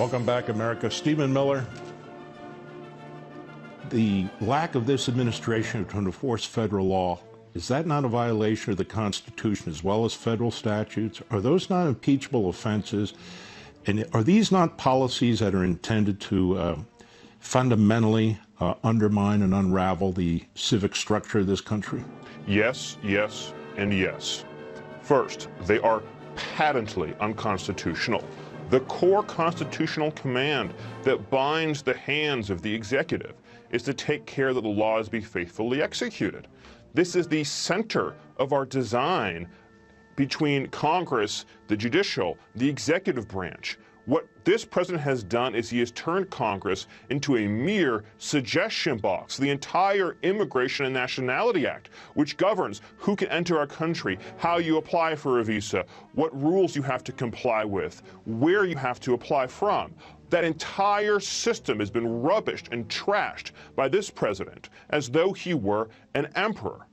Welcome back, America. Stephen Miller. The lack of this administration to enforce federal law, is that not a violation of the Constitution as well as federal statutes? Are those not impeachable offenses? And are these not policies that are intended to fundamentally undermine and unravel the civic structure of this country? Yes, yes, and yes. First, they are patently unconstitutional. The core constitutional command that binds the hands of the executive is to take care that the laws be faithfully executed. This is the center of our design between Congress, the judicial, the executive branch. What this president has done is he has turned Congress into a mere suggestion box. The entire Immigration and Nationality Act, which governs who can enter our country, how you apply for a visa, what rules you have to comply with, where you have to apply from. That entire system has been rubbished and trashed by this president as though he were an emperor.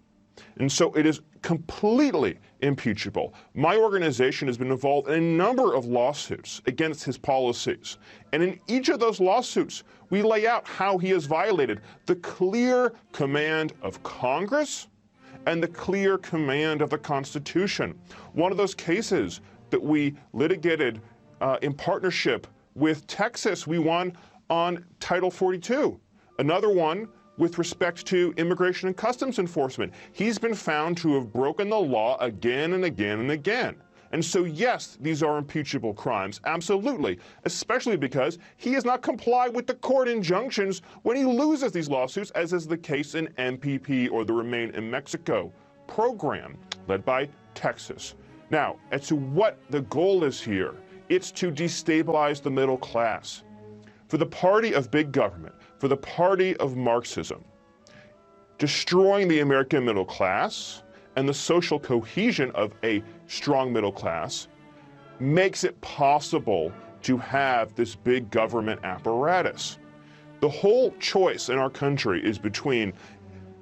And so it is completely impeachable. My organization has been involved in a number of lawsuits against his policies. And in each of those lawsuits, we lay out how he has violated the clear command of Congress and the clear command of the Constitution. One of those cases that we litigated in partnership with Texas, we won on Title 42. Another one with respect to Immigration and Customs Enforcement. He's been found to have broken the law again and again and again. And so, yes, these are impeachable crimes, absolutely, especially because he has not complied with the court injunctions when he loses these lawsuits, as is the case in MPP, or the Remain in Mexico program, led by Texas. Now, as to what the goal is here, it's to destabilize the middle class. For the party of big government, for the party of Marxism, destroying the American middle class and the social cohesion of a strong middle class makes it possible to have this big government apparatus. The whole choice in our country is between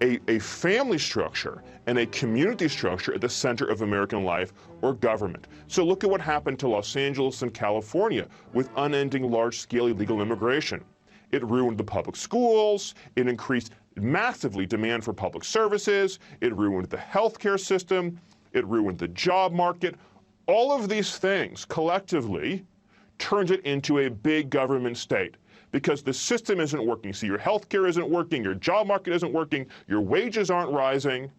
a family structure and a community structure at the center of American life, or government. So look at what happened to Los Angeles and California with unending large-scale illegal immigration. It ruined the public schools, it increased massively demand for public services, it ruined the healthcare system, it ruined the job market. All of these things collectively turns it into a big government state, because the system isn't working. So your healthcare isn't working, your job market isn't working, your wages aren't rising,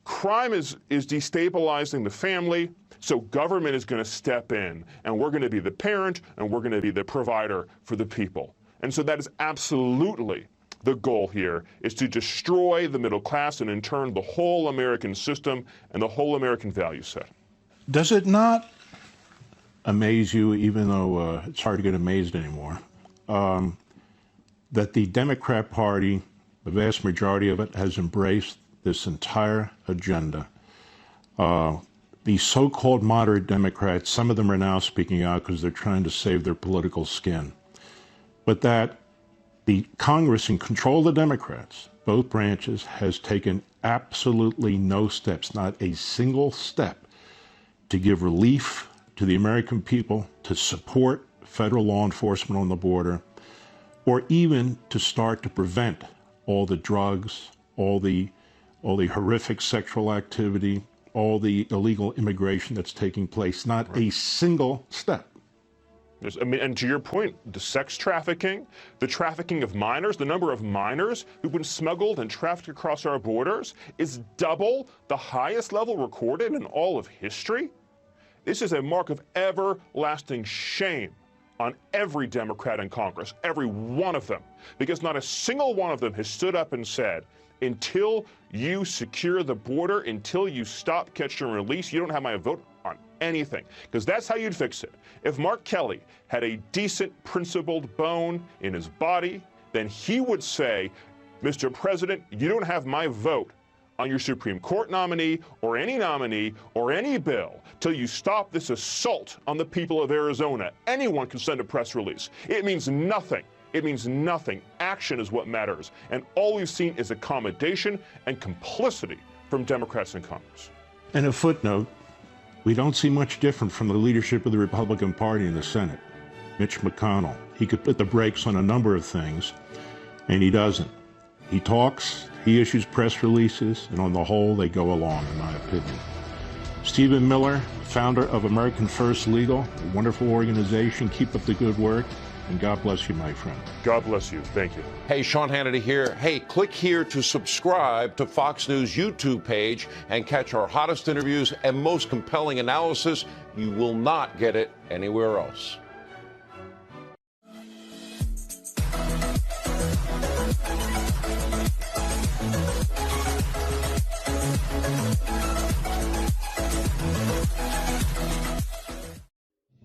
crime is destabilizing the family, so government is going to step in, and we're going to be the parent, and we're going to be the provider for the people. And so that is absolutely the goal here, is to destroy the middle class and in turn the whole American system and the whole American value set. Does it not amaze you, even though it's hard to get amazed anymore, that the Democrat Party, the vast majority of it, has embraced this entire agenda? The so-called moderate Democrats, some of them are now speaking out because they're trying to save their political skin. But that the Congress, in control of the Democrats, both branches, has taken absolutely no steps, not a single step, to give relief to the American people, to support federal law enforcement on the border, or even to start to prevent all the drugs, all the horrific sexual activity, all the illegal immigration that's taking place. Not a single step. I mean, and to your point, the sex trafficking, the trafficking of minors, the number of minors who've been smuggled and trafficked across our borders is double the highest level recorded in all of history. This is a mark of everlasting shame on every Democrat in Congress, every one of them, because not a single one of them has stood up and said, until you secure the border, until you stop, catch, and release, you don't have my vote on anything, because that's how you'd fix it. If Mark Kelly had a decent, principled bone in his body, then he would say, Mr. President, you don't have my vote on your Supreme Court nominee or any bill till you stop this assault on the people of Arizona. Anyone can send a press release. It means nothing. It means nothing. Action is what matters. And all we've seen is accommodation and complicity from Democrats in Congress. And a footnote, we don't see much different from the leadership of the Republican Party in the Senate. Mitch McConnell. He could put the brakes on a number of things, and he doesn't. He talks, he issues press releases, and on the whole, they go along, in my opinion. Stephen Miller, founder of American First Legal, a wonderful organization. Keep up the good work, and God bless you, my friend. God bless you. Thank you. Hey, Sean Hannity here. Hey, click here to subscribe to Fox News YouTube page and catch our hottest interviews and most compelling analysis. You will not get it anywhere else.